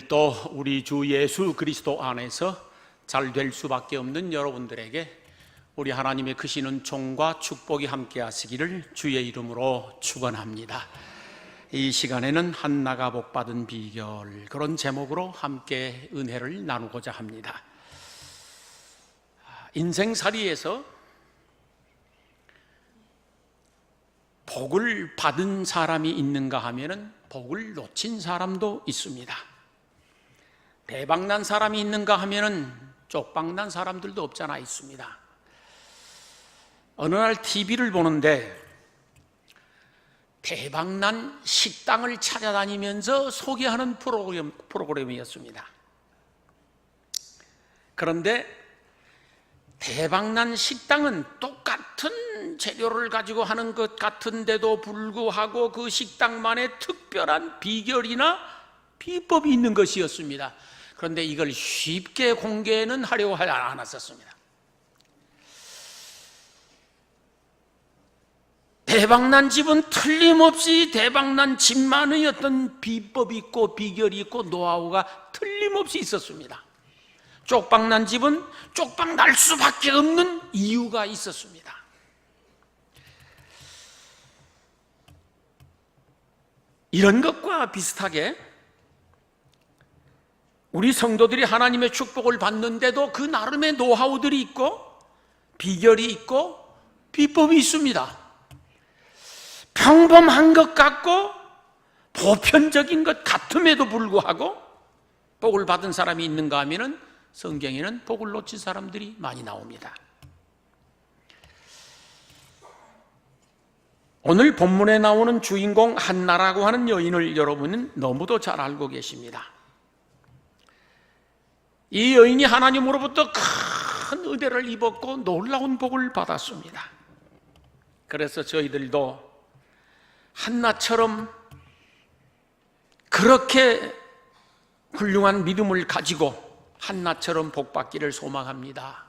또 우리 주 예수 그리스도 안에서 잘 될 수밖에 없는 여러분들에게 우리 하나님의 크신 은총과 축복이 함께 하시기를 주의 이름으로 축원합니다. 이 시간에는 한나가 복받은 비결, 그런 제목으로 함께 은혜를 나누고자 합니다. 인생살이에서 복을 받은 사람이 있는가 하면은 복을 놓친 사람도 있습니다. 대박난 사람이 있는가 하면은 쪽박난 사람들도 없잖아 있습니다. 어느 날 TV를 보는데 대박난 식당을 찾아다니면서 소개하는 프로그램이었습니다. 그런데 대박난 식당은 똑같은 재료를 가지고 하는 것 같은데도 불구하고 그 식당만의 특별한 비결이나 비법이 있는 것이었습니다. 그런데 이걸 쉽게 공개는 하려고 하지 않았었습니다. 대박난 집은 틀림없이 대박난 집만의 어떤 비법이 있고 비결이 있고 노하우가 틀림없이 있었습니다. 쪽박난 집은 쪽박 날 수밖에 없는 이유가 있었습니다. 이런 것과 비슷하게 우리 성도들이 하나님의 축복을 받는데도 그 나름의 노하우들이 있고 비결이 있고 비법이 있습니다. 평범한 것 같고 보편적인 것 같음에도 불구하고 복을 받은 사람이 있는가 하면은 성경에는 복을 놓친 사람들이 많이 나옵니다. 오늘 본문에 나오는 주인공 한나라고 하는 여인을 여러분은 너무도 잘 알고 계십니다. 이 여인이 하나님으로부터 큰 은혜를 입었고 놀라운 복을 받았습니다. 그래서 저희들도 한나처럼 그렇게 훌륭한 믿음을 가지고 한나처럼 복받기를 소망합니다.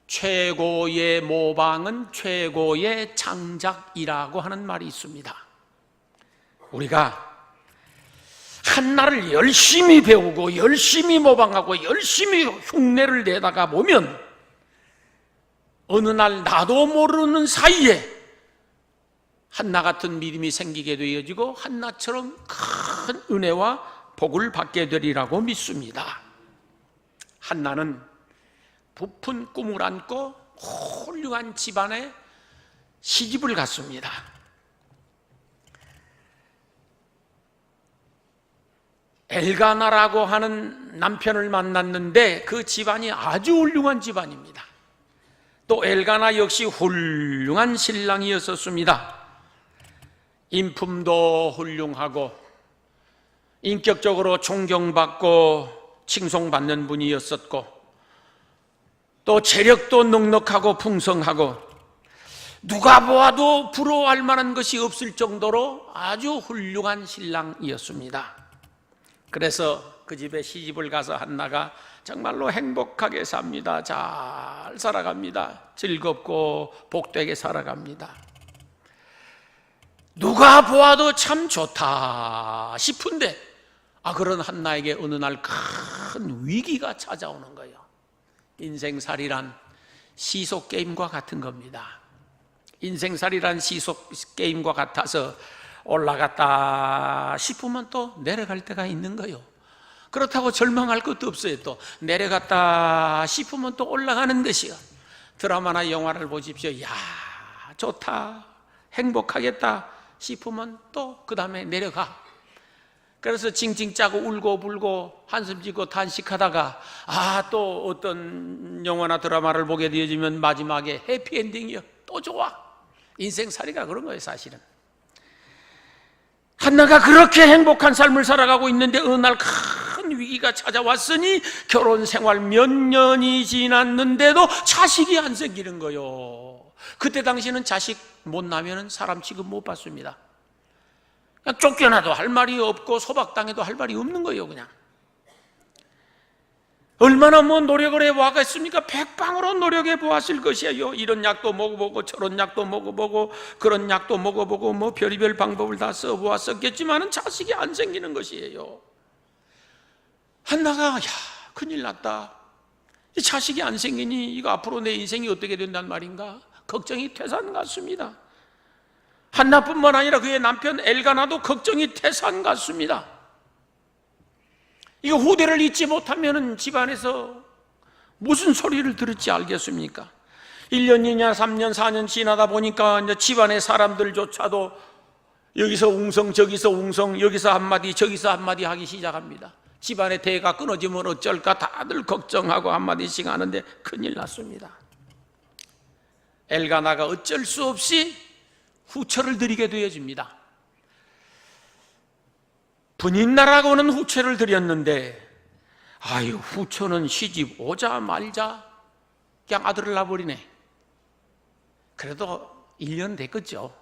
최고의 모방은 최고의 창작이라고 하는 말이 있습니다. 우리가 한나를 열심히 배우고 열심히 모방하고 열심히 흉내를 내다가 보면 어느 날 나도 모르는 사이에 한나 같은 믿음이 생기게 되어지고 한나처럼 큰 은혜와 복을 받게 되리라고 믿습니다. 한나는 부푼 꿈을 안고 훌륭한 집안에 시집을 갔습니다. 엘가나라고 하는 남편을 만났는데 그 집안이 아주 훌륭한 집안입니다. 또 엘가나 역시 훌륭한 신랑이었었습니다. 인품도 훌륭하고 인격적으로 존경받고 칭송받는 분이었었고 또 재력도 넉넉하고 풍성하고 누가 보아도 부러워할 만한 것이 없을 정도로 아주 훌륭한 신랑이었습니다. 그래서 그 집에 시집을 가서 한나가 정말로 행복하게 삽니다. 잘 살아갑니다. 즐겁고 복되게 살아갑니다. 누가 보아도 참 좋다 싶은데 그런 한나에게 어느 날 큰 위기가 찾아오는 거예요. 인생살이란 시속게임과 같은 겁니다. 인생살이란 시속게임과 같아서 올라갔다 싶으면 또 내려갈 때가 있는 거예요. 그렇다고 절망할 것도 없어요. 또 내려갔다 싶으면 또 올라가는 것이요. 드라마나 영화를 보십시오. 야, 좋다, 행복하겠다 싶으면 또 그 다음에 내려가. 그래서 징징 짜고 울고 불고 한숨 짓고 탄식하다가 또 어떤 영화나 드라마를 보게 되어지면 마지막에 해피엔딩이요. 또 좋아. 인생살이가 그런 거예요, 사실은. 한나가 그렇게 행복한 삶을 살아가고 있는데 어느 날 큰 위기가 찾아왔으니 결혼 생활 몇 년이 지났는데도 자식이 안 생기는 거예요. 그때 당시에는 자식 못 나면 사람 취급 못 받습니다. 그냥 쫓겨나도 할 말이 없고 소박당해도 할 말이 없는 거예요. 그냥 얼마나 노력을 해와겠습니까? 백방으로 노력해 보았을 것이에요. 이런 약도 먹어보고 저런 약도 먹어보고 그런 약도 먹어보고 별의별 방법을 다 써보았었겠지만은 자식이 안 생기는 것이에요. 한나가 큰일 났다. 이 자식이 안 생기니 이거 앞으로 내 인생이 어떻게 된단 말인가? 걱정이 태산 같습니다. 한나뿐만 아니라 그의 남편 엘가나도 걱정이 태산 같습니다. 이거 후대를 잇지 못하면 집안에서 무슨 소리를 들을지 알겠습니까? 1년, 2년, 3년, 4년 지나다 보니까 이제 집안의 사람들조차도 여기서 웅성, 저기서 웅성, 여기서 한마디, 저기서 한마디 하기 시작합니다. 집안의 대가 끊어지면 어쩔까 다들 걱정하고 한마디씩 하는데 큰일 났습니다. 엘가나가 어쩔 수 없이 후처를 드리게 되어집니다. 분인나라고는 후처를 드렸는데 아유, 후처는 시집 오자 말자 그냥 아들을 낳아버리네. 그래도 1년 됐겠죠.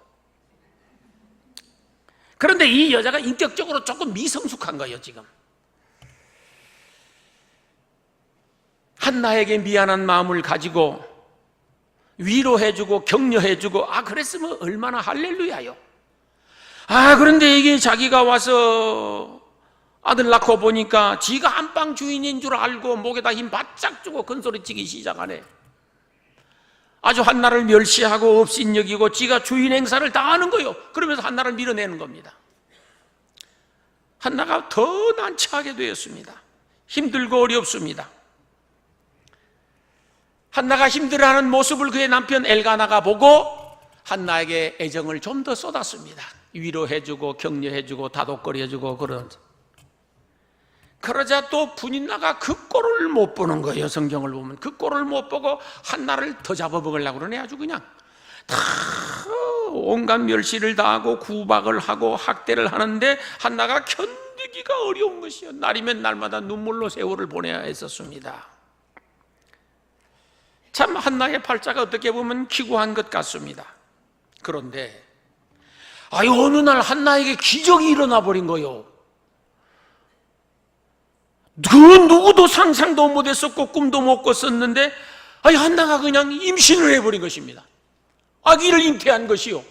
그런데 이 여자가 인격적으로 조금 미성숙한 거예요. 지금 한나에게 미안한 마음을 가지고 위로해주고 격려해주고 그랬으면 얼마나 할렐루야요. 그런데 이게 자기가 와서 아들 낳고 보니까 지가 안방 주인인 줄 알고 목에다 힘 바짝 주고 큰소리치기 시작하네. 아주 한나를 멸시하고 업신여기고 지가 주인 행사를 다 하는 거예요. 그러면서 한나를 밀어내는 겁니다. 한나가 더 난처하게 되었습니다. 힘들고 어렵습니다. 한나가 힘들어하는 모습을 그의 남편 엘가나가 보고 한나에게 애정을 좀 더 쏟았습니다. 위로해주고 격려해주고 다독거려주고 그러자 또 분인나가 그 꼴을 못 보는 거예요. 성경을 보면 그 꼴을 못 보고 한나를 더 잡아먹으려고 그러네. 아주 그냥 다 온갖 멸시를 당하고 구박을 하고 학대를 하는데 한나가 견디기가 어려운 것이요. 날이면 날마다 눈물로 세월을 보내야 했었습니다. 참 한나의 팔자가 어떻게 보면 기구한 것 같습니다. 그런데 어느 날 한나에게 기적이 일어나 버린 거예요. 그 누구도 상상도 못했었고 꿈도 못 꿨었는데 한나가 그냥 임신을 해버린 것입니다. 아기를 잉태한 것이요.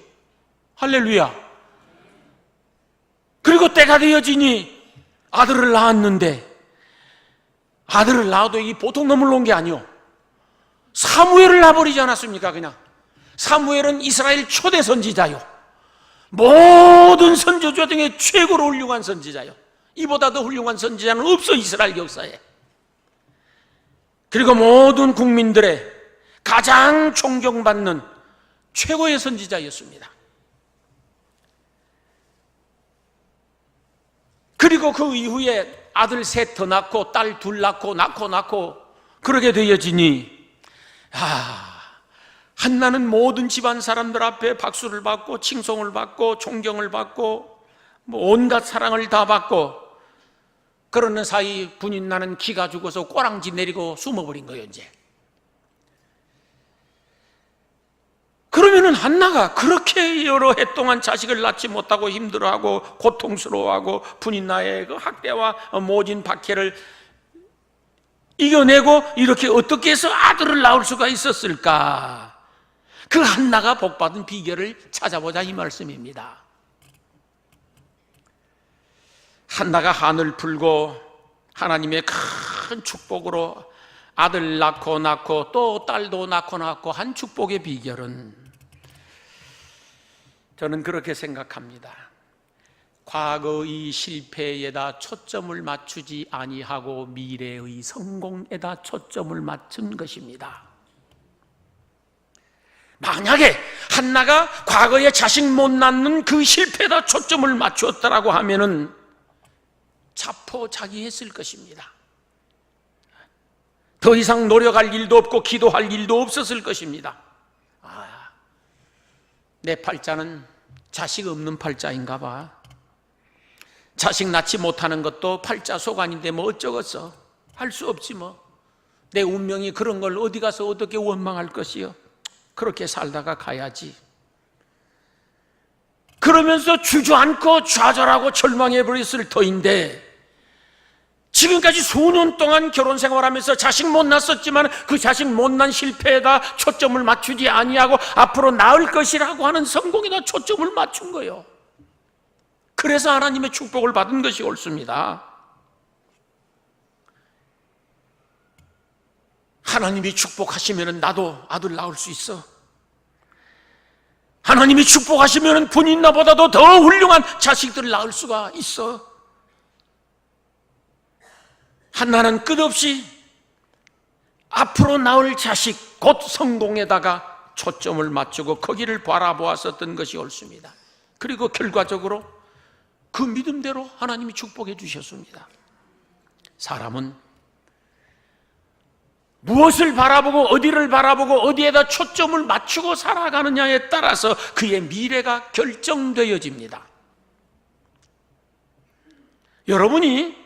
할렐루야. 그리고 때가 되어지니 아들을 낳았는데 아들을 낳아도 이 보통 놈을 놓은 게 아니요. 사무엘을 낳아버리지 않았습니까? 그냥 사무엘은 이스라엘 초대 선지자요. 모든 선지자 중에 최고로 훌륭한 선지자요. 이보다 더 훌륭한 선지자는 없어 이스라엘 역사에. 그리고 모든 국민들의 가장 존경받는 최고의 선지자였습니다. 그리고 그 이후에 아들 셋 더 낳고 딸 둘 낳고 그러게 되어지니 한나는 모든 집안 사람들 앞에 박수를 받고 칭송을 받고 존경을 받고 온갖 사랑을 다 받고 그러는 사이 분인나는 기가 죽어서 꼬랑지 내리고 숨어버린 거예요. 이제 그러면은 한나가 그렇게 여러 해 동안 자식을 낳지 못하고 힘들어하고 고통스러워하고 분인나의 그 학대와 모진 박해를 이겨내고 이렇게 어떻게 해서 아들을 낳을 수가 있었을까? 그 한나가 복받은 비결을 찾아보자 이 말씀입니다. 한나가 한을 풀고 하나님의 큰 축복으로 아들 낳고 또 딸도 낳고 한 축복의 비결은 저는 그렇게 생각합니다. 과거의 실패에다 초점을 맞추지 아니하고 미래의 성공에다 초점을 맞춘 것입니다. 만약에 한나가 과거에 자식 못 낳는 그 실패에다 초점을 맞추었다라고 하면은 자포자기했을 것입니다. 더 이상 노력할 일도 없고 기도할 일도 없었을 것입니다. 내 팔자는 자식 없는 팔자인가 봐. 자식 낳지 못하는 것도 팔자 소관인데 뭐 어쩌겠어. 할 수 없지 뭐. 내 운명이 그런 걸 어디 가서 어떻게 원망할 것이요. 그렇게 살다가 가야지. 그러면서 주저앉고 좌절하고 절망해버렸을 터인데 지금까지 수년 동안 결혼 생활하면서 자식 못 낳았었지만 그 자식 못 난 실패에다 초점을 맞추지 아니하고 앞으로 낳을 것이라고 하는 성공에다 초점을 맞춘 거예요. 그래서 하나님의 축복을 받은 것이 옳습니다. 하나님이 축복하시면 나도 아들 낳을 수 있어. 하나님이 축복하시면 군인 나보다도 더 훌륭한 자식들을 낳을 수가 있어. 한나는 끝없이 앞으로 낳을 자식, 곧 성공에다가 초점을 맞추고 거기를 바라보았었던 것이 옳습니다. 그리고 결과적으로 그 믿음대로 하나님이 축복해 주셨습니다. 사람은 무엇을 바라보고 어디를 바라보고 어디에다 초점을 맞추고 살아가느냐에 따라서 그의 미래가 결정되어집니다. 여러분이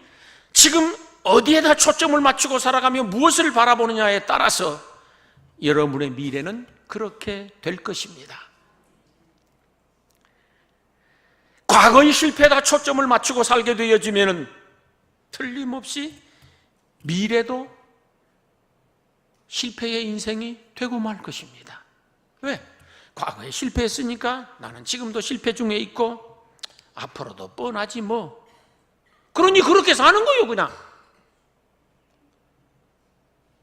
지금 어디에다 초점을 맞추고 살아가며 무엇을 바라보느냐에 따라서 여러분의 미래는 그렇게 될 것입니다. 과거의 실패에다 초점을 맞추고 살게 되어지면 틀림없이 미래도 실패의 인생이 되고 말 것입니다. 왜? 과거에 실패했으니까 나는 지금도 실패 중에 있고 앞으로도 뻔하지 뭐. 그러니 그렇게 사는 거예요, 그냥.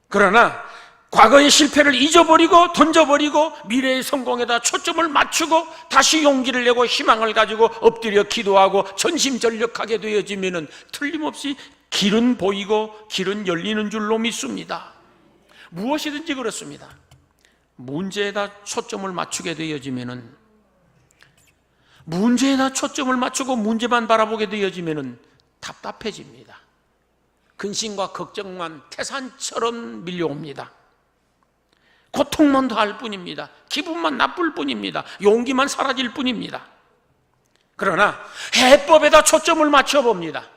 그러나 과거의 실패를 잊어버리고 던져버리고 미래의 성공에다 초점을 맞추고 다시 용기를 내고 희망을 가지고 엎드려 기도하고 전심전력하게 되어지면 틀림없이 길은 보이고 길은 열리는 줄로 믿습니다. 무엇이든지 그렇습니다. 문제에다 초점을 맞추게 되어지면, 문제에다 초점을 맞추고 문제만 바라보게 되어지면 답답해집니다. 근심과 걱정만 태산처럼 밀려옵니다. 고통만 더할 뿐입니다. 기분만 나쁠 뿐입니다. 용기만 사라질 뿐입니다. 그러나 해법에다 초점을 맞춰봅니다.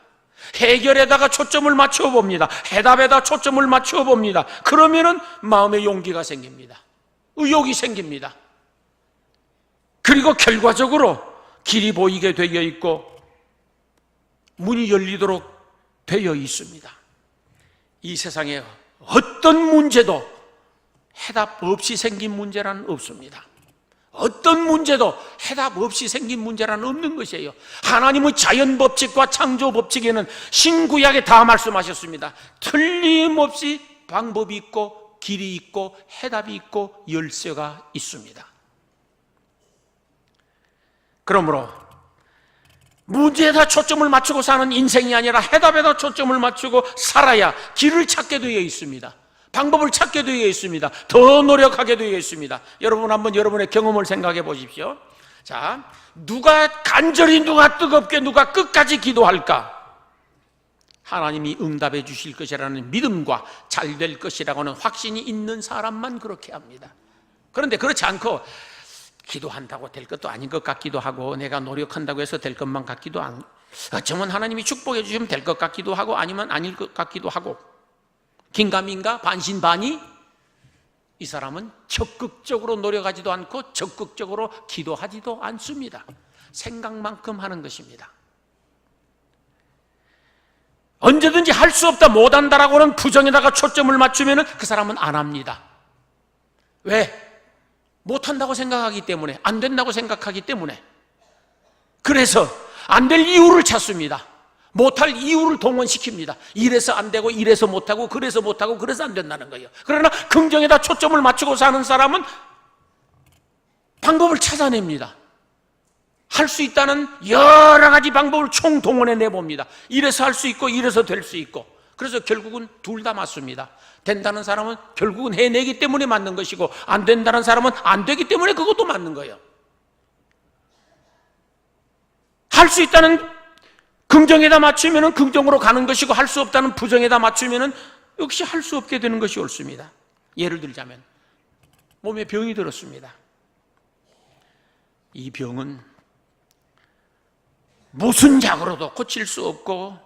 해결에다가 초점을 맞춰봅니다. 해답에다 초점을 맞춰봅니다. 그러면은 마음의 용기가 생깁니다. 의욕이 생깁니다. 그리고 결과적으로 길이 보이게 되어 있고 문이 열리도록 되어 있습니다. 이 세상에 어떤 문제도 해답 없이 생긴 문제란 없습니다. 어떤 문제도 해답 없이 생긴 문제란 없는 것이에요. 하나님의 자연 법칙과 창조 법칙에는 신구약에 다 말씀하셨습니다. 틀림없이 방법이 있고 길이 있고 해답이 있고 열쇠가 있습니다. 그러므로 문제에다 초점을 맞추고 사는 인생이 아니라 해답에다 초점을 맞추고 살아야 길을 찾게 되어 있습니다. 방법을 찾게 되어 있습니다. 더 노력하게 되어 있습니다. 여러분 한번 여러분의 경험을 생각해 보십시오. 자, 누가 간절히, 누가 뜨겁게, 누가 끝까지 기도할까? 하나님이 응답해 주실 것이라는 믿음과 잘 될 것이라고는 확신이 있는 사람만 그렇게 합니다. 그런데 그렇지 않고 기도한다고 될 것도 아닌 것 같기도 하고 내가 노력한다고 해서 될 것만 같기도 하고 어쩌면 하나님이 축복해 주시면 될 것 같기도 하고 아니면 아닐 것 같기도 하고 긴가민가 반신반의, 이 사람은 적극적으로 노력하지도 않고 적극적으로 기도하지도 않습니다. 생각만큼 하는 것입니다. 언제든지 할 수 없다, 못한다라고는 부정에다가 초점을 맞추면 그 사람은 안 합니다. 왜? 못한다고 생각하기 때문에, 안 된다고 생각하기 때문에. 그래서 안 될 이유를 찾습니다. 못할 이유를 동원시킵니다. 이래서 안 되고 이래서 못하고 그래서 못하고 그래서 안 된다는 거예요. 그러나 긍정에다 초점을 맞추고 사는 사람은 방법을 찾아냅니다. 할 수 있다는 여러 가지 방법을 총동원해 내봅니다. 이래서 할 수 있고 이래서 될 수 있고. 그래서 결국은 둘 다 맞습니다. 된다는 사람은 결국은 해내기 때문에 맞는 것이고 안 된다는 사람은 안 되기 때문에 그것도 맞는 거예요. 할 수 있다는 긍정에다 맞추면 긍정으로 가는 것이고 할 수 없다는 부정에다 맞추면 역시 할 수 없게 되는 것이 옳습니다. 예를 들자면 몸에 병이 들었습니다. 이 병은 무슨 약으로도 고칠 수 없고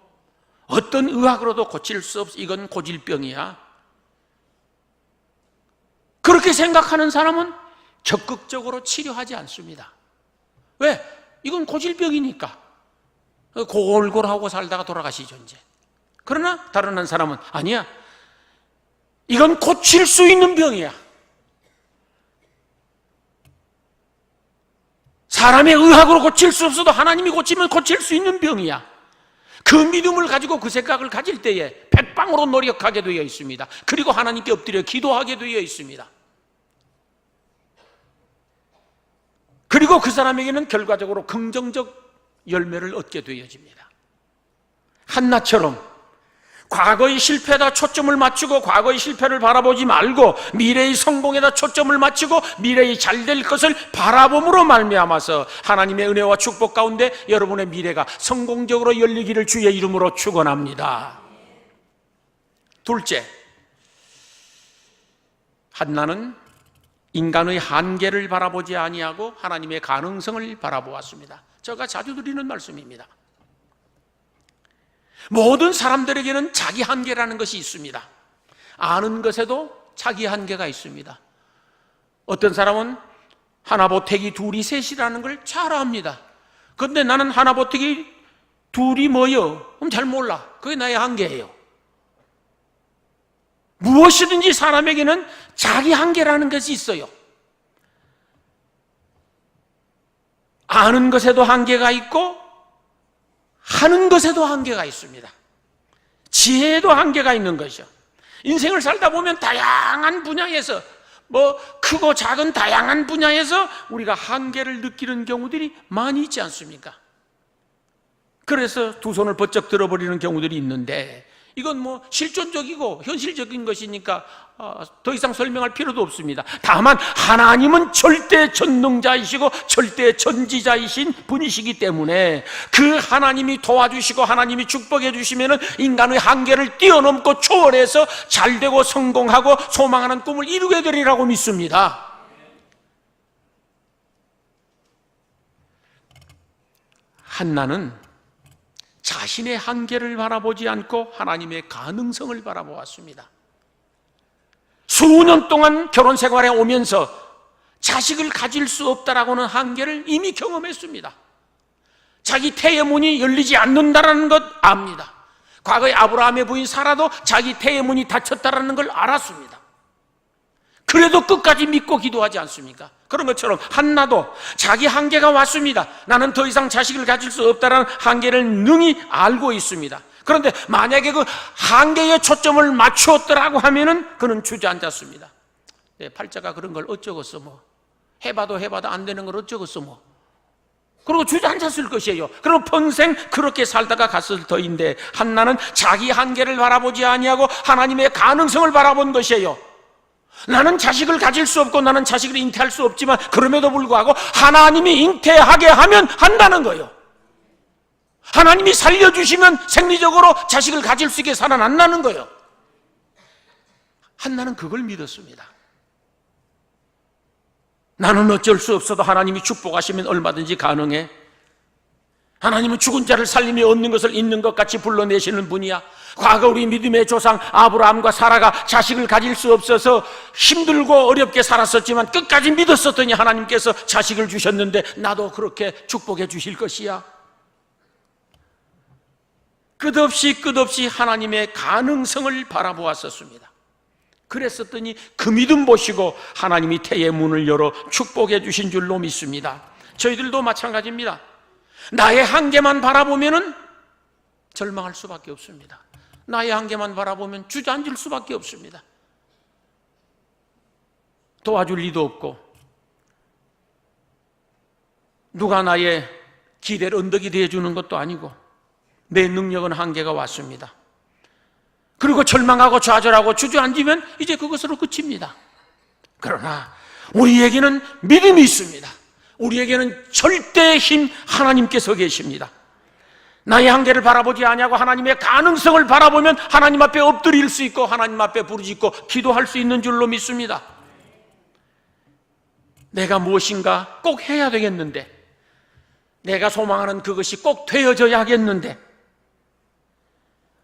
어떤 의학으로도 고칠 수 없어. 이건 고질병이야. 그렇게 생각하는 사람은 적극적으로 치료하지 않습니다. 왜? 이건 고질병이니까. 골골하고 살다가 돌아가시죠 이제. 그러나 다른 한 사람은 아니야, 이건 고칠 수 있는 병이야. 사람의 의학으로 고칠 수 없어도 하나님이 고치면 고칠 수 있는 병이야. 그 믿음을 가지고 그 생각을 가질 때에 백방으로 노력하게 되어 있습니다. 그리고 하나님께 엎드려 기도하게 되어 있습니다. 그리고 그 사람에게는 결과적으로 긍정적 열매를 얻게 되어집니다. 한나처럼 과거의 실패에다 초점을 맞추고 과거의 실패를 바라보지 말고 미래의 성공에다 초점을 맞추고 미래의 잘될 것을 바라봄으로 말미암아서 하나님의 은혜와 축복 가운데 여러분의 미래가 성공적으로 열리기를 주의 이름으로 축원합니다. 둘째, 한나는 인간의 한계를 바라보지 아니하고 하나님의 가능성을 바라보았습니다. 제가 자주 드리는 말씀입니다. 모든 사람들에게는 자기 한계라는 것이 있습니다. 아는 것에도 자기 한계가 있습니다. 어떤 사람은 하나보태기 둘이 셋이라는 걸 잘 압니다. 그런데 나는 하나보태기 둘이 뭐요? 그럼 잘 몰라. 그게 나의 한계예요. 무엇이든지 사람에게는 자기 한계라는 것이 있어요. 아는 것에도 한계가 있고 하는 것에도 한계가 있습니다. 지혜에도 한계가 있는 것이죠. 인생을 살다 보면 다양한 분야에서 크고 작은 다양한 분야에서 우리가 한계를 느끼는 경우들이 많이 있지 않습니까? 그래서 두 손을 번쩍 들어버리는 경우들이 있는데 이건 실존적이고 현실적인 것이니까 더 이상 설명할 필요도 없습니다. 다만 하나님은 절대 전능자이시고 절대 전지자이신 분이시기 때문에 그 하나님이 도와주시고 하나님이 축복해 주시면 인간의 한계를 뛰어넘고 초월해서 잘되고 성공하고 소망하는 꿈을 이루게 되리라고 믿습니다. 한나는 자신의 한계를 바라보지 않고 하나님의 가능성을 바라보았습니다. 수년 동안 결혼 생활에 오면서 자식을 가질 수 없다라고는 한계를 이미 경험했습니다. 자기 태의 문이 열리지 않는다라는 것 압니다. 과거에 아브라함의 부인 사라도 자기 태의 문이 닫혔다라는 걸 알았습니다. 그래도 끝까지 믿고 기도하지 않습니까? 그런 것처럼 한나도 자기 한계가 왔습니다. 나는 더 이상 자식을 가질 수 없다는 한계를 능히 알고 있습니다. 그런데 만약에 그 한계에 초점을 맞추었더라고 하면은 그는 주저앉았습니다. 팔자가 그런 걸 어쩌겠어 해봐도 안 되는 걸 어쩌겠어 그리고 주저앉았을 것이에요. 그럼 평생 그렇게 살다가 갔을 터인데 한나는 자기 한계를 바라보지 아니하고 하나님의 가능성을 바라본 것이에요. 나는 자식을 가질 수 없고 나는 자식을 잉태할 수 없지만 그럼에도 불구하고 하나님이 잉태하게 하면 한다는 거예요. 하나님이 살려주시면 생리적으로 자식을 가질 수 있게 살아난다는 거예요. 한나는 그걸 믿었습니다. 나는 어쩔 수 없어도 하나님이 축복하시면 얼마든지 가능해. 하나님은 죽은 자를 살리며 얻는 것을 있는 것 같이 불러내시는 분이야. 과거 우리 믿음의 조상 아브라함과 사라가 자식을 가질 수 없어서 힘들고 어렵게 살았었지만 끝까지 믿었었더니 하나님께서 자식을 주셨는데 나도 그렇게 축복해 주실 것이야. 끝없이 하나님의 가능성을 바라보았었습니다. 그랬었더니 그 믿음 보시고 하나님이 태의 문을 열어 축복해 주신 줄로 믿습니다. 저희들도 마찬가지입니다. 나의 한계만 바라보면 절망할 수밖에 없습니다. 나의 한계만 바라보면 주저앉을 수밖에 없습니다. 도와줄 리도 없고 누가 나의 기대를 언덕이 되어주는 것도 아니고 내 능력은 한계가 왔습니다. 그리고 절망하고 좌절하고 주저앉으면 이제 그것으로 끝입니다. 그러나 우리에게는 믿음이 있습니다. 우리에게는 절대의 힘 하나님께서 계십니다. 나의 한계를 바라보지 아니하고 하나님의 가능성을 바라보면 하나님 앞에 엎드릴 수 있고 하나님 앞에 부르짖고 기도할 수 있는 줄로 믿습니다. 내가 무엇인가 꼭 해야 되겠는데 내가 소망하는 그것이 꼭 되어져야 하겠는데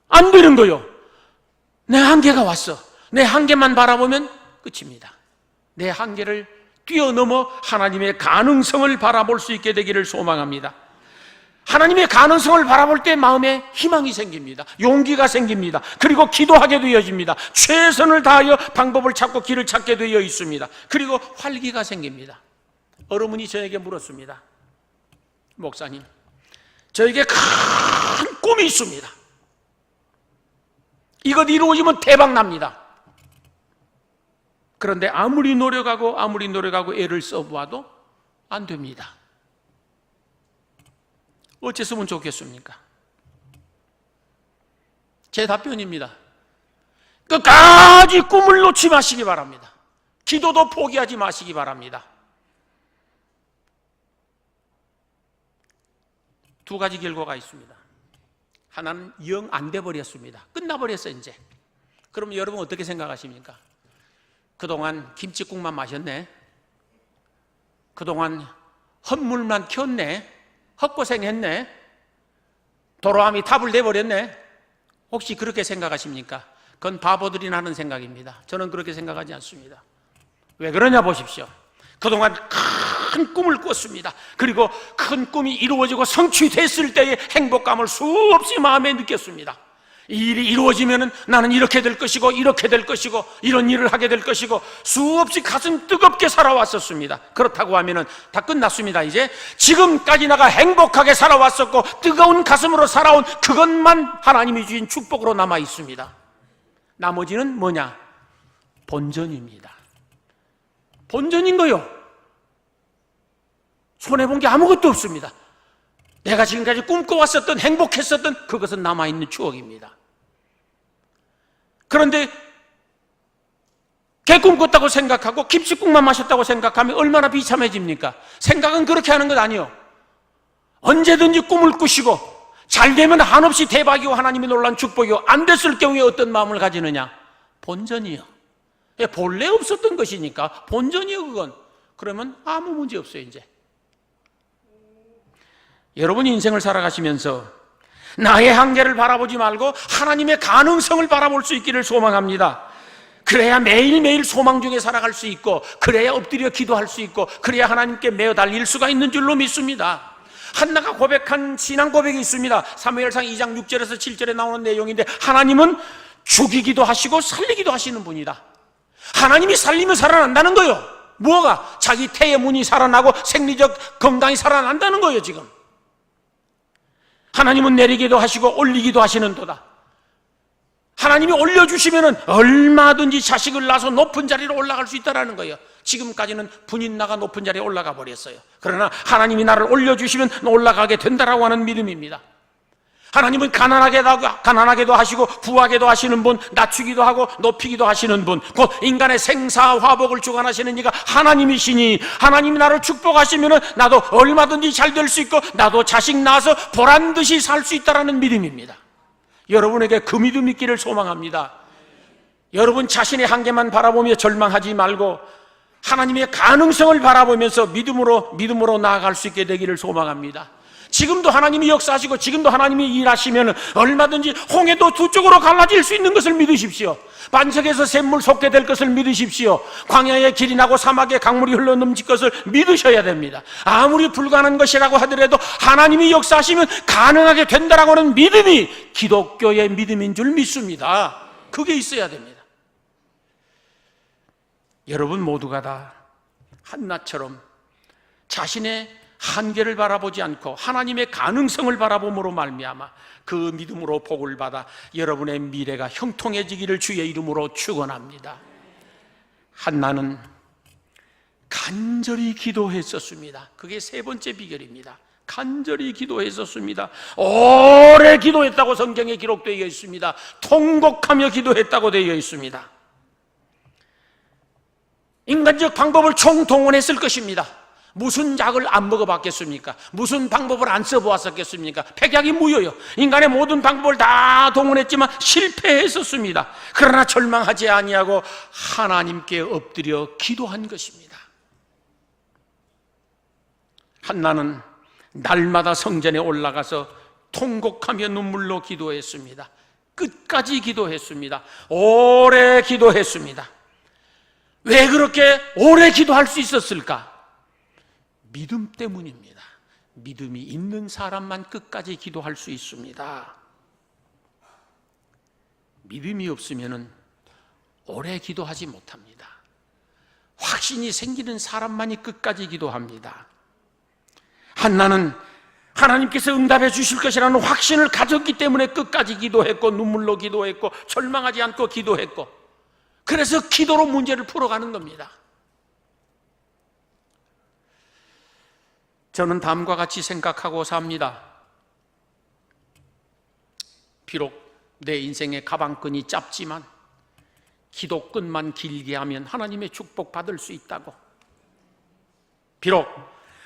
안 되는 거요. 내 한계가 왔어. 내 한계만 바라보면 끝입니다. 내 한계를 뛰어넘어 하나님의 가능성을 바라볼 수 있게 되기를 소망합니다. 하나님의 가능성을 바라볼 때 마음에 희망이 생깁니다. 용기가 생깁니다. 그리고 기도하게 되어집니다. 최선을 다하여 방법을 찾고 길을 찾게 되어 있습니다. 그리고 활기가 생깁니다. 어르신이 저에게 물었습니다. 목사님, 저에게 큰 꿈이 있습니다. 이것 이루어지면 대박 납니다. 그런데 아무리 노력하고 애를 써보아도 안 됩니다. 어째서면 좋겠습니까? 제 답변입니다. 끝까지 꿈을 놓지 마시기 바랍니다. 기도도 포기하지 마시기 바랍니다. 두 가지 결과가 있습니다. 하나는 영 안 돼 버렸습니다. 끝나버렸어요 이제. 그럼 여러분 어떻게 생각하십니까? 그동안 김치국만 마셨네, 그동안 헛물만 켰네, 헛고생했네, 도로함이 탑을 내버렸네. 혹시 그렇게 생각하십니까? 그건 바보들이 하는 생각입니다. 저는 그렇게 생각하지 않습니다. 왜 그러냐 보십시오. 그동안 큰 꿈을 꿨습니다. 그리고 큰 꿈이 이루어지고 성취됐을 때의 행복감을 수없이 마음에 느꼈습니다. 이 일이 이루어지면 나는 이렇게 될 것이고 이렇게 될 것이고 이런 일을 하게 될 것이고 수없이 가슴 뜨겁게 살아왔었습니다. 그렇다고 하면 다 끝났습니다. 이제 지금까지 내가 행복하게 살아왔었고 뜨거운 가슴으로 살아온 그것만 하나님이 주신 축복으로 남아 있습니다. 나머지는 뭐냐? 본전입니다. 본전인 거요. 손해본 게 아무것도 없습니다. 내가 지금까지 꿈꿔왔었던, 행복했었던 그것은 남아있는 추억입니다. 그런데 개꿈 꿨다고 생각하고 김치국만 마셨다고 생각하면 얼마나 비참해집니까? 생각은 그렇게 하는 것 아니에요. 언제든지 꿈을 꾸시고 잘 되면 한없이 대박이고 하나님이 놀란 축복이고 안 됐을 경우에 어떤 마음을 가지느냐? 본전이요. 본래 없었던 것이니까 본전이요 그건. 그러면 아무 문제 없어요 이제. 여러분이 인생을 살아가시면서 나의 한계를 바라보지 말고 하나님의 가능성을 바라볼 수 있기를 소망합니다. 그래야 매일매일 소망 중에 살아갈 수 있고, 그래야 엎드려 기도할 수 있고, 그래야 하나님께 매어 달릴 수가 있는 줄로 믿습니다. 한나가 고백한 신앙 고백이 있습니다. 사무엘상 2장 6절에서 7절에 나오는 내용인데, 하나님은 죽이기도 하시고 살리기도 하시는 분이다. 하나님이 살리면 살아난다는 거예요. 뭐가? 자기 태의 문이 살아나고 생리적 건강이 살아난다는 거예요 지금. 하나님은 내리기도 하시고 올리기도 하시는 도다. 하나님이 올려주시면 얼마든지 자식을 낳아서 높은 자리로 올라갈 수 있다는 거예요. 지금까지는 분인나가 높은 자리에 올라가 버렸어요. 그러나 하나님이 나를 올려주시면 올라가게 된다라고 하는 믿음입니다. 하나님은 가난하게도 하시고 부하게도 하시는 분, 낮추기도 하고 높이기도 하시는 분, 곧 인간의 생사화복을 주관하시는 이가 하나님이시니, 하나님이 나를 축복하시면 나도 얼마든지 잘 될 수 있고 나도 자식 낳아서 보란듯이 살 수 있다는 믿음입니다. 여러분에게 그 믿음 있기를 소망합니다. 여러분 자신의 한계만 바라보며 절망하지 말고 하나님의 가능성을 바라보면서 믿음으로 나아갈 수 있게 되기를 소망합니다. 지금도 하나님이 역사하시고 지금도 하나님이 일하시면 얼마든지 홍해도 두 쪽으로 갈라질 수 있는 것을 믿으십시오. 반석에서 샘물 솟게 될 것을 믿으십시오. 광야에 길이 나고 사막에 강물이 흘러 넘칠 것을 믿으셔야 됩니다. 아무리 불가능한 것이라고 하더라도 하나님이 역사하시면 가능하게 된다라고 하는 믿음이 기독교의 믿음인 줄 믿습니다. 그게 있어야 됩니다. 여러분 모두가 다 한나처럼 자신의 한계를 바라보지 않고 하나님의 가능성을 바라봄으로 말미암아 그 믿음으로 복을 받아 여러분의 미래가 형통해지기를 주의 이름으로 축원합니다. 한나는 간절히 기도했었습니다. 그게 세 번째 비결입니다. 간절히 기도했었습니다. 오래 기도했다고 성경에 기록되어 있습니다. 통곡하며 기도했다고 되어 있습니다. 인간적 방법을 총동원했을 것입니다. 무슨 약을 안 먹어봤겠습니까? 무슨 방법을 안 써보았었겠습니까? 백약이 무효요. 인간의 모든 방법을 다 동원했지만 실패했었습니다. 그러나 절망하지 아니하고 하나님께 엎드려 기도한 것입니다. 한나는 날마다 성전에 올라가서 통곡하며 눈물로 기도했습니다. 끝까지 기도했습니다. 오래 기도했습니다. 왜 그렇게 오래 기도할 수 있었을까? 믿음 때문입니다. 믿음이 있는 사람만 끝까지 기도할 수 있습니다. 믿음이 없으면 오래 기도하지 못합니다. 확신이 생기는 사람만이 끝까지 기도합니다. 한나는 하나님께서 응답해 주실 것이라는 확신을 가졌기 때문에 끝까지 기도했고 눈물로 기도했고 절망하지 않고 기도했고, 그래서 기도로 문제를 풀어가는 겁니다. 저는 다음과 같이 생각하고 삽니다. 비록 내 인생의 가방끈이 짧지만 기도끈만 길게 하면 하나님의 축복 받을 수 있다고. 비록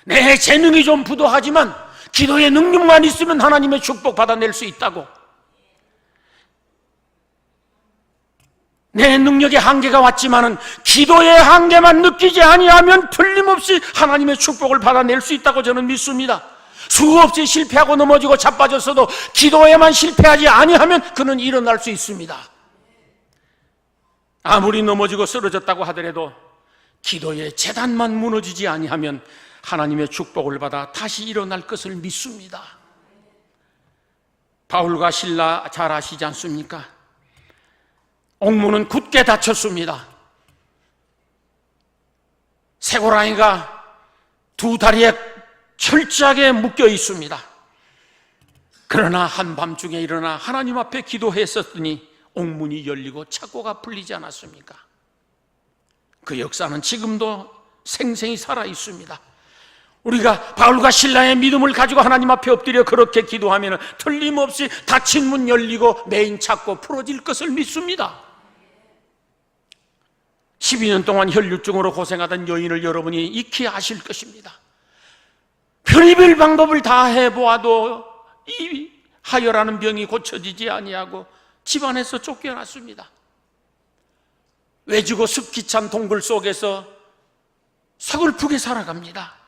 내 재능이 좀 부도하지만 기도의 능력만 있으면 하나님의 축복 받아낼 수 있다고. 내 능력의 한계가 왔지만은 기도의 한계만 느끼지 아니하면 틀림없이 하나님의 축복을 받아낼 수 있다고 저는 믿습니다. 수없이 실패하고 넘어지고 자빠졌어도 기도에만 실패하지 아니하면 그는 일어날 수 있습니다. 아무리 넘어지고 쓰러졌다고 하더라도 기도의 재단만 무너지지 아니하면 하나님의 축복을 받아 다시 일어날 것을 믿습니다. 바울과 실라 잘 아시지 않습니까? 옥문은 굳게 닫혔습니다. 쇠고랑이가 두 다리에 철저하게 묶여 있습니다. 그러나 한밤중에 일어나 하나님 앞에 기도했었더니 옥문이 열리고 착고가 풀리지 않았습니까? 그 역사는 지금도 생생히 살아 있습니다. 우리가 바울과 실라의 믿음을 가지고 하나님 앞에 엎드려 그렇게 기도하면 틀림없이 닫힌 문 열리고 메인 착고 풀어질 것을 믿습니다. 12년 동안 혈류증으로 고생하던 여인을 여러분이 익히 아실 것입니다. 별의별 방법을 다 해보아도 이 하혈하는 병이 고쳐지지 아니하고 집안에서 쫓겨났습니다. 외지고 습기 찬 동굴 속에서 서글프게 살아갑니다.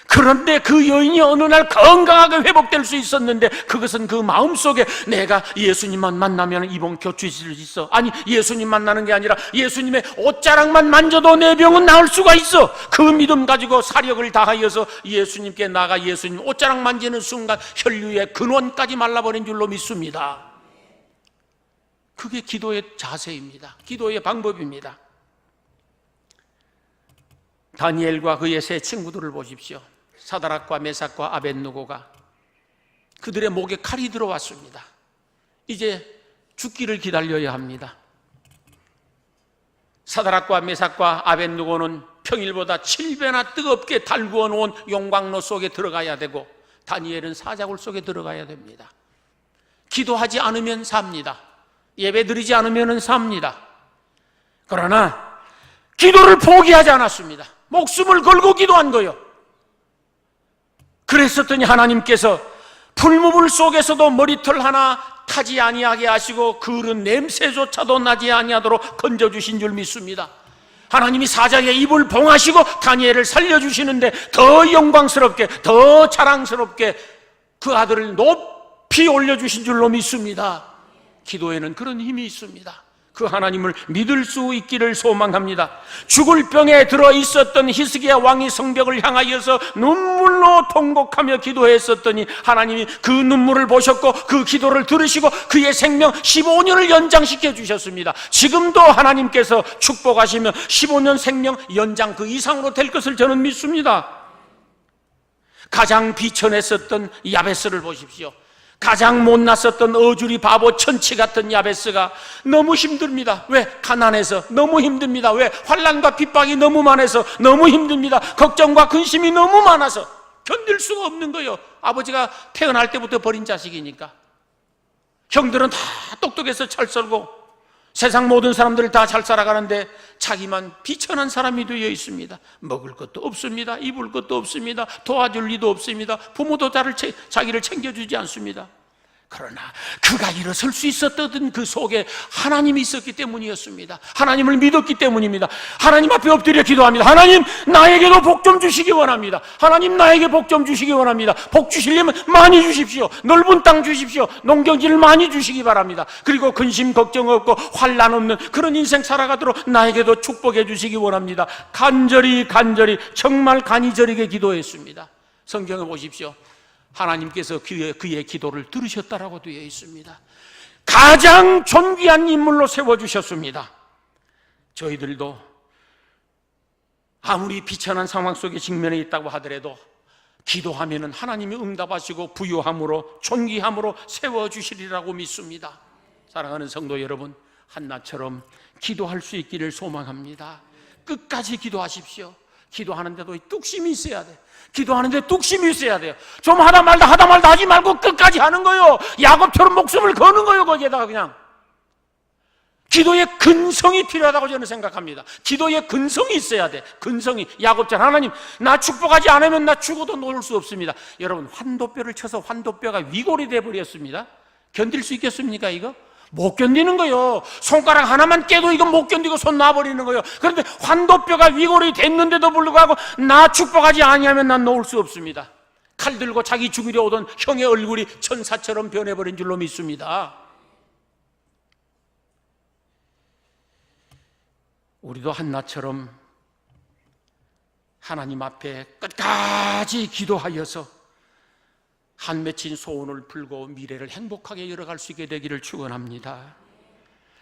그런데 그 여인이 어느 날 건강하게 회복될 수 있었는데, 그것은 그 마음속에 내가 예수님만 만나면 이번 교추실 있어, 아니 예수님 만나는 게 아니라 예수님의 옷자락만 만져도 내 병은 나을 수가 있어, 그 믿음 가지고 사력을 다하여서 예수님께 나가 예수님 옷자락 만지는 순간 혈류의 근원까지 말라버린 줄로 믿습니다. 그게 기도의 자세입니다. 기도의 방법입니다. 다니엘과 그의 세 친구들을 보십시오. 사드락과 메삭과 아벳느고가 그들의 목에 칼이 들어왔습니다. 이제 죽기를 기다려야 합니다. 사드락과 메삭과 아벳느고는 평일보다 7배나 뜨겁게 달구어 놓은 용광로 속에 들어가야 되고, 다니엘은 사자굴 속에 들어가야 됩니다. 기도하지 않으면 삽니다. 예배드리지 않으면 삽니다. 그러나 기도를 포기하지 않았습니다. 목숨을 걸고 기도한 거예요. 그랬었더니 하나님께서 풀무불 속에서도 머리털 하나 타지 아니하게 하시고 그런 냄새조차도 나지 아니하도록 건져주신 줄 믿습니다. 하나님이 사자의 입을 봉하시고 다니엘을 살려주시는데 더 영광스럽게, 더 자랑스럽게 그 아들을 높이 올려주신 줄로 믿습니다. 기도에는 그런 힘이 있습니다. 그 하나님을 믿을 수 있기를 소망합니다. 죽을 병에 들어있었던 히스기야 왕이 성벽을 향하여서 눈물로 통곡하며 기도했었더니 하나님이 그 눈물을 보셨고 그 기도를 들으시고 그의 생명 15년을 연장시켜 주셨습니다. 지금도 하나님께서 축복하시면 15년 생명 연장 그 이상으로 될 것을 저는 믿습니다. 가장 비천했었던 야베스를 보십시오. 가장 못났었던 어주리 바보 천치 같은 야베스가 너무 힘듭니다. 왜? 가난해서 너무 힘듭니다. 왜? 환난과 핍박이 너무 많아서 너무 힘듭니다. 걱정과 근심이 너무 많아서 견딜 수가 없는 거예요. 아버지가 태어날 때부터 버린 자식이니까. 형들은 다 똑똑해서 잘 살고 세상 모든 사람들 다 잘 살아가는데 자기만 비천한 사람이 되어 있습니다. 먹을 것도 없습니다. 입을 것도 없습니다. 도와줄 리도 없습니다. 부모도 자기를 챙겨주지 않습니다. 그러나 그가 일어설 수 있었던 그 속에 하나님이 있었기 때문이었습니다. 하나님을 믿었기 때문입니다. 하나님 앞에 엎드려 기도합니다. 하나님, 나에게도 복 좀 주시기 원합니다. 하나님, 나에게 복 좀 주시기 원합니다. 복 주시려면 많이 주십시오. 넓은 땅 주십시오. 농경지를 많이 주시기 바랍니다. 그리고 근심 걱정 없고 환난 없는 그런 인생 살아가도록 나에게도 축복해 주시기 원합니다. 간절히 정말 간이 저리게 기도했습니다. 성경에 보십시오. 하나님께서 그의 기도를 들으셨다라고 되어 있습니다. 가장 존귀한 인물로 세워주셨습니다. 저희들도 아무리 비천한 상황 속에 직면해 있다고 하더라도 기도하면은 하나님이 응답하시고 부유함으로 존귀함으로 세워주시리라고 믿습니다. 사랑하는 성도 여러분, 한나처럼 기도할 수 있기를 소망합니다. 끝까지 기도하십시오. 기도하는데도 뚝심이 있어야 돼. 기도하는데 뚝심이 있어야 돼요. 좀 하다 말다 하지 말고 끝까지 하는 거예요. 야곱처럼 목숨을 거는 거예요. 거기에다가 그냥. 기도의 근성이 필요하다고 저는 생각합니다. 기도의 근성이 있어야 돼. 근성이. 야곱처럼 하나님 나 축복하지 않으면 나 죽어도 놓을 수 없습니다. 여러분, 환도뼈를 쳐서 환도뼈가 위골이 돼버렸습니다. 견딜 수 있겠습니까 이거? 못 견디는 거예요. 손가락 하나만 깨도 이거 못 견디고 손 놔버리는 거예요. 그런데 환도뼈가 위골이 됐는데도 불구하고 나 축복하지 아니하면 난 놓을 수 없습니다. 칼 들고 자기 죽이려 오던 형의 얼굴이 천사처럼 변해버린 줄로 믿습니다. 우리도 한나처럼 하나님 앞에 끝까지 기도하여서 한 맺힌 소원을 풀고 미래를 행복하게 열어갈 수 있게 되기를 축원합니다.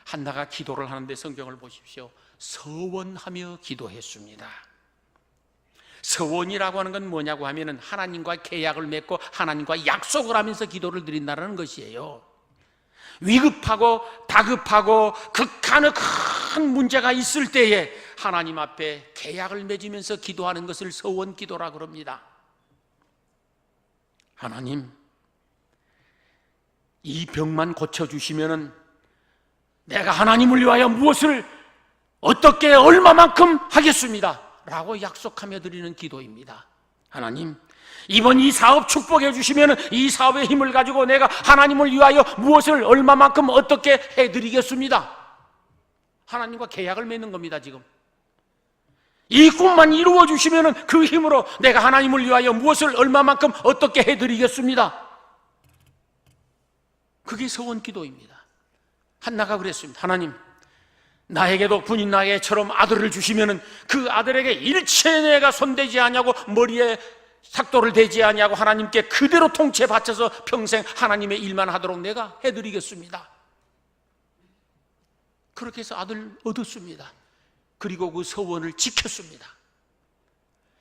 한나가 기도를 하는데 성경을 보십시오. 서원하며 기도했습니다. 서원이라고 하는 건 뭐냐고 하면은 하나님과 계약을 맺고 하나님과 약속을 하면서 기도를 드린다는 것이에요. 위급하고 다급하고 극한의 큰 문제가 있을 때에 하나님 앞에 계약을 맺으면서 기도하는 것을 서원 기도라고 합니다. 하나님, 이 병만 고쳐주시면은 내가 하나님을 위하여 무엇을 어떻게 얼마만큼 하겠습니다 라고 약속하며 드리는 기도입니다. 하나님, 이번 이 사업 축복해 주시면은 이 사업의 힘을 가지고 내가 하나님을 위하여 무엇을 얼마만큼 어떻게 해드리겠습니다. 하나님과 계약을 맺는 겁니다. 지금 이 꿈만 이루어 주시면은 그 힘으로 내가 하나님을 위하여 무엇을 얼마만큼 어떻게 해드리겠습니다. 그게 서원 기도입니다. 한나가 그랬습니다. 하나님, 나에게도 군인 나에게처럼 아들을 주시면은 그 아들에게 일체 내가 손대지 아니하고 머리에 삭도를 대지 아니하고 하나님께 그대로 통째 바쳐서 평생 하나님의 일만 하도록 내가 해드리겠습니다. 그렇게 해서 아들 얻었습니다. 그리고 그 서원을 지켰습니다.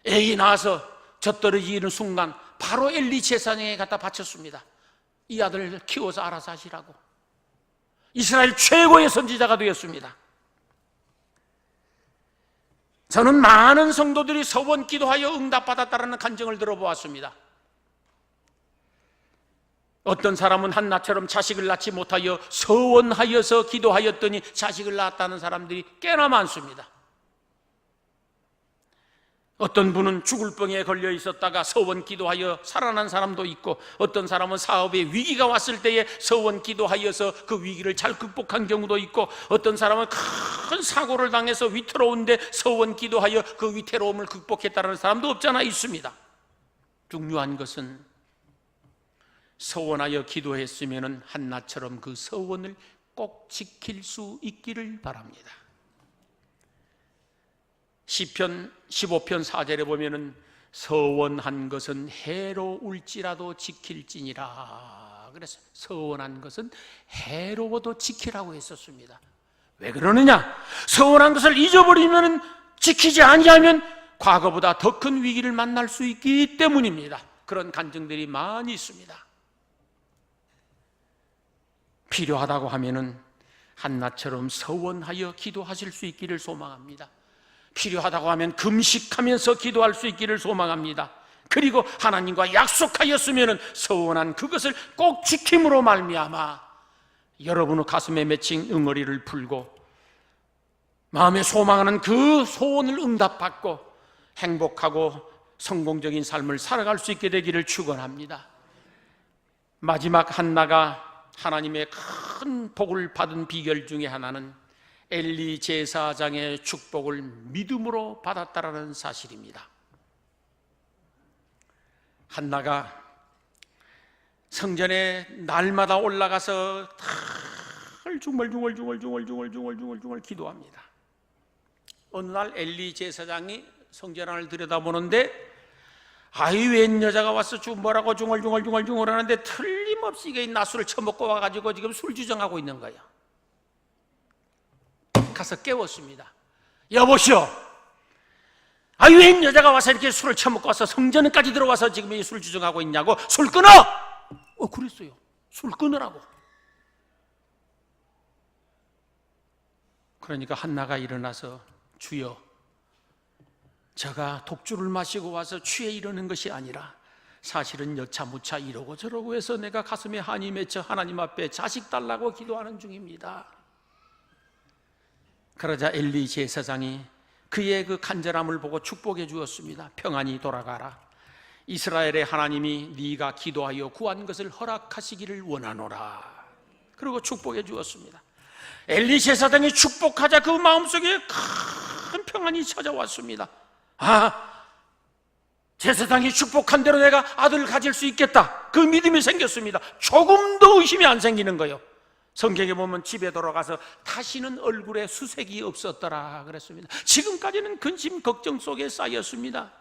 애기 낳아서 젖떨어지는 순간 바로 엘리 제사장에 갖다 바쳤습니다. 이 아들을 키워서 알아서 하시라고. 이스라엘 최고의 선지자가 되었습니다. 저는 많은 성도들이 서원 기도하여 응답받았다는 간증을 들어보았습니다. 어떤 사람은 한나처럼 자식을 낳지 못하여 서원하여서 기도하였더니 자식을 낳았다는 사람들이 꽤나 많습니다. 어떤 분은 죽을 병에 걸려 있었다가 서원 기도하여 살아난 사람도 있고, 어떤 사람은 사업에 위기가 왔을 때에 서원 기도하여서 그 위기를 잘 극복한 경우도 있고, 어떤 사람은 큰 사고를 당해서 위태로운데 서원 기도하여 그 위태로움을 극복했다는 사람도 없잖아 있습니다. 중요한 것은 서원하여 기도했으면 한나처럼 그 서원을 꼭 지킬 수 있기를 바랍니다. 시편 15편 4절에 보면은 서원한 것은 해로울지라도 지킬지니라. 그래서 서원한 것은 해로워도 지키라고 했었습니다. 왜 그러느냐? 서원한 것을 잊어버리면, 지키지 아니하면 과거보다 더 큰 위기를 만날 수 있기 때문입니다. 그런 간증들이 많이 있습니다. 필요하다고 하면은 한나처럼 서원하여 기도하실 수 있기를 소망합니다. 필요하다고 하면 금식하면서 기도할 수 있기를 소망합니다. 그리고 하나님과 약속하였으면 서원한 그것을 꼭 지킴으로 말미암아 여러분의 가슴에 맺힌 응어리를 풀고 마음에 소망하는 그 소원을 응답받고 행복하고 성공적인 삶을 살아갈 수 있게 되기를 축원합니다. 마지막 한나가 하나님의 큰 복을 받은 비결 중에 하나는 엘리 제사장의 축복을 믿음으로 받았다라는 사실입니다. 한나가 성전에 날마다 올라가서 중얼중얼 기도합니다. 어느 날 엘리 제사장이 성전 안을 들여다보는데 웬 여자가 와서 뭐라고 중얼중얼 하는데 틀림없이 이게 낮술을 처먹고 와가지고 지금 술 주정하고 있는 거예요. 가서 깨웠습니다. 여보시오, 웬 여자가 와서 이렇게 술을 처먹고 와서 성전까지 들어와서 지금 이 술 주정하고 있냐고. 술 끊어! 그랬어요. 술 끊으라고. 그러니까 한나가 일어나서, 주여, 제가 독주를 마시고 와서 취해 이러는 것이 아니라 사실은 여차무차 이러고 저러고 해서 내가 가슴에 한이 맺혀 하나님 앞에 자식 달라고 기도하는 중입니다. 그러자 엘리 제사장이 그의 그 간절함을 보고 축복해 주었습니다. 평안히 돌아가라. 이스라엘의 하나님이 네가 기도하여 구한 것을 허락하시기를 원하노라. 그리고 축복해 주었습니다. 엘리 제사장이 축복하자 그 마음속에 큰 평안이 찾아왔습니다. 제사장이 축복한 대로 내가 아들을 가질 수 있겠다, 그 믿음이 생겼습니다. 조금 더 의심이 안 생기는 거예요. 성경에 보면 집에 돌아가서 다시는 얼굴에 수색이 없었더라 그랬습니다. 지금까지는 근심 걱정 속에 쌓였습니다.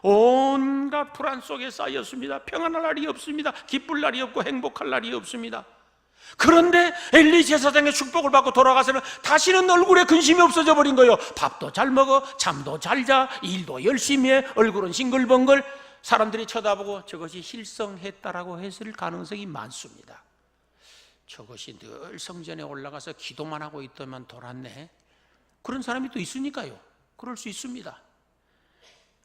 온갖 불안 속에 쌓였습니다. 평안할 날이 없습니다. 기쁠 날이 없고 행복할 날이 없습니다. 그런데 엘리 제사장의 축복을 받고 돌아가서는 다시는 얼굴에 근심이 없어져 버린 거예요. 밥도 잘 먹어, 잠도 잘 자, 일도 열심히 해, 얼굴은 싱글벙글. 사람들이 쳐다보고 저것이 hil성했다라고 했을 가능성이 많습니다. 저것이 늘 성전에 올라가서 기도만 하고 있더만 돌았네, 그런 사람이 또 있으니까요. 그럴 수 있습니다.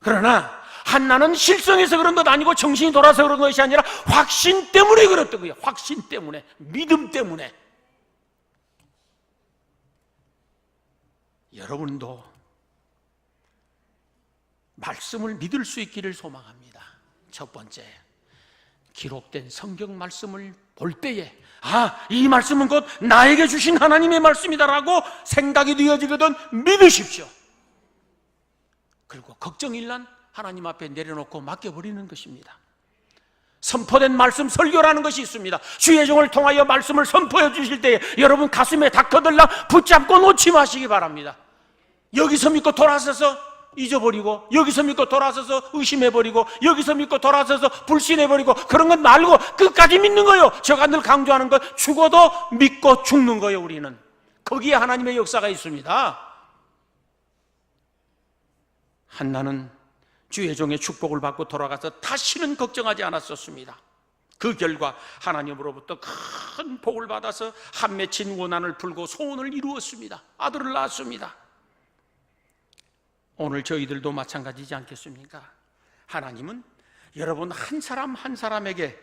그러나 한나는 실성해서 그런 것 아니고 정신이 돌아서 그런 것이 아니라 확신 때문에 그랬던 거예요. 확신 때문에, 믿음 때문에. 여러분도 말씀을 믿을 수 있기를 소망합니다. 첫 번째, 기록된 성경 말씀을 볼 때에 이 말씀은 곧 나에게 주신 하나님의 말씀이다라고 생각이 되어지거든 믿으십시오. 그리고 걱정일란 하나님 앞에 내려놓고 맡겨버리는 것입니다. 선포된 말씀 설교라는 것이 있습니다. 주의 종을 통하여 말씀을 선포해 주실 때에 여러분 가슴에 닥터들랑 붙잡고 놓지 마시기 바랍니다. 여기서 믿고 돌아서서 잊어버리고, 여기서 믿고 돌아서서 의심해버리고, 여기서 믿고 돌아서서 불신해버리고, 그런 건 말고 끝까지 믿는 거예요. 제가 늘 강조하는 건 죽어도 믿고 죽는 거예요. 우리는 거기에 하나님의 역사가 있습니다. 한나는 주의 종의 축복을 받고 돌아가서 다시는 걱정하지 않았었습니다. 그 결과 하나님으로부터 큰 복을 받아서 한 맺힌 원한을 풀고 소원을 이루었습니다. 아들을 낳았습니다. 오늘 저희들도 마찬가지지 않겠습니까? 하나님은 여러분 한 사람 한 사람에게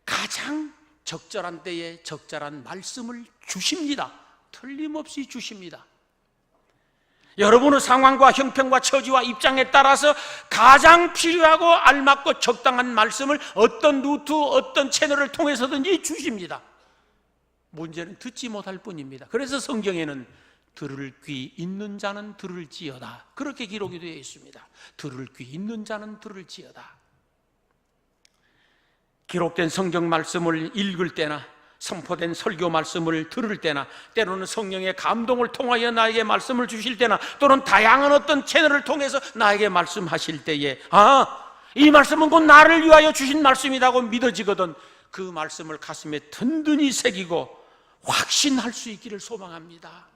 가장 적절한 때에 적절한 말씀을 주십니다. 틀림없이 주십니다. 여러분의 상황과 형편과 처지와 입장에 따라서 가장 필요하고 알맞고 적당한 말씀을 어떤 루트, 어떤 채널을 통해서든지 주십니다. 문제는 듣지 못할 뿐입니다. 그래서 성경에는 들을 귀 있는 자는 들을지어다, 그렇게 기록이 되어 있습니다. 들을 귀 있는 자는 들을지어다. 기록된 성경 말씀을 읽을 때나 선포된 설교 말씀을 들을 때나, 때로는 성령의 감동을 통하여 나에게 말씀을 주실 때나, 또는 다양한 어떤 채널을 통해서 나에게 말씀하실 때에 이 말씀은 곧 나를 위하여 주신 말씀이라고 믿어지거든 그 말씀을 가슴에 든든히 새기고 확신할 수 있기를 소망합니다.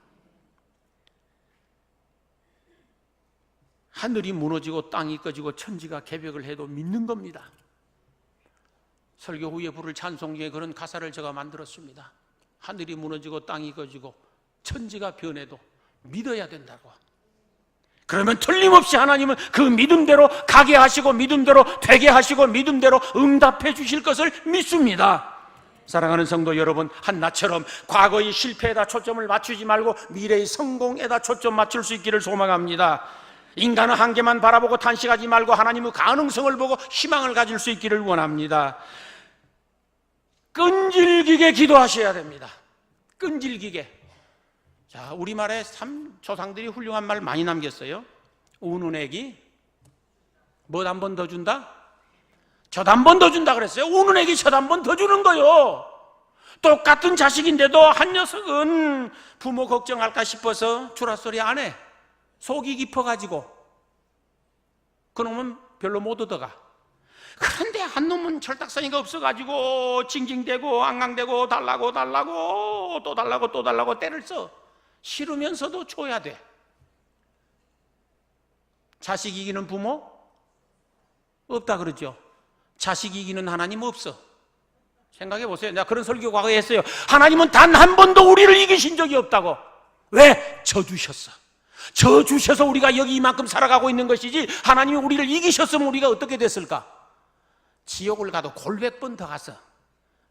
하늘이 무너지고 땅이 꺼지고 천지가 개벽을 해도 믿는 겁니다. 설교 후에 부를 찬송 중에 그런 가사를 제가 만들었습니다. 하늘이 무너지고 땅이 꺼지고 천지가 변해도 믿어야 된다고. 그러면 틀림없이 하나님은 그 믿음대로 가게 하시고, 믿음대로 되게 하시고, 믿음대로 응답해 주실 것을 믿습니다. 사랑하는 성도 여러분, 한나처럼 과거의 실패에다 초점을 맞추지 말고 미래의 성공에다 초점 맞출 수 있기를 소망합니다. 인간의 한계만 바라보고 탄식하지 말고 하나님의 가능성을 보고 희망을 가질 수 있기를 원합니다. 끈질기게 기도하셔야 됩니다. 끈질기게. 자, 우리말에 참 조상들이 훌륭한 말 많이 남겼어요. 우는 애기 뭐 한 번 더 준다? 젖 한 번 더 준다 그랬어요. 우는 애기 젖 한 번 더 주는 거요. 똑같은 자식인데도 한 녀석은 부모 걱정할까 싶어서 주라소리 안 해. 속이 깊어가지고 그놈은 별로 못 얻어가. 그런데 한 놈은 철딱서니가 없어가지고 징징대고 앙앙대고 달라고 또 달라고 또 달라고 때를 써. 싫으면서도 줘야 돼. 자식 이기는 부모? 없다 그러죠. 자식 이기는 하나님 없어. 생각해 보세요. 내가 그런 설교 과거에 했어요. 하나님은 단 한 번도 우리를 이기신 적이 없다고. 왜? 져주셨어. 져주셔서 우리가 여기 이만큼 살아가고 있는 것이지, 하나님이 우리를 이기셨으면 우리가 어떻게 됐을까? 지옥을 가도 골백 번 더 갔어.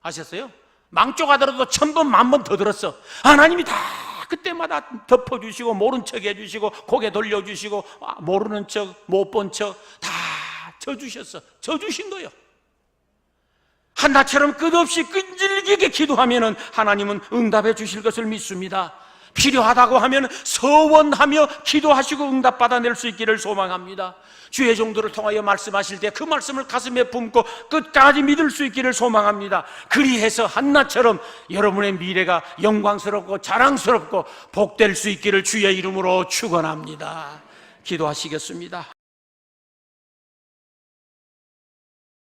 아셨어요? 망조 가더라도 1000번, 10,000번 더 들었어. 하나님이 다 그때마다 덮어주시고, 모른 척 해주시고, 고개 돌려주시고, 모르는 척, 못 본 척 다 져주셨어. 져주신 거예요. 한나처럼 끝없이 끈질기게 기도하면 하나님은 응답해 주실 것을 믿습니다. 필요하다고 하면 서원하며 기도하시고 응답받아낼 수 있기를 소망합니다. 주의 종들을 통하여 말씀하실 때 그 말씀을 가슴에 품고 끝까지 믿을 수 있기를 소망합니다. 그리해서 한나처럼 여러분의 미래가 영광스럽고 자랑스럽고 복될 수 있기를 주의 이름으로 축원합니다. 기도하시겠습니다.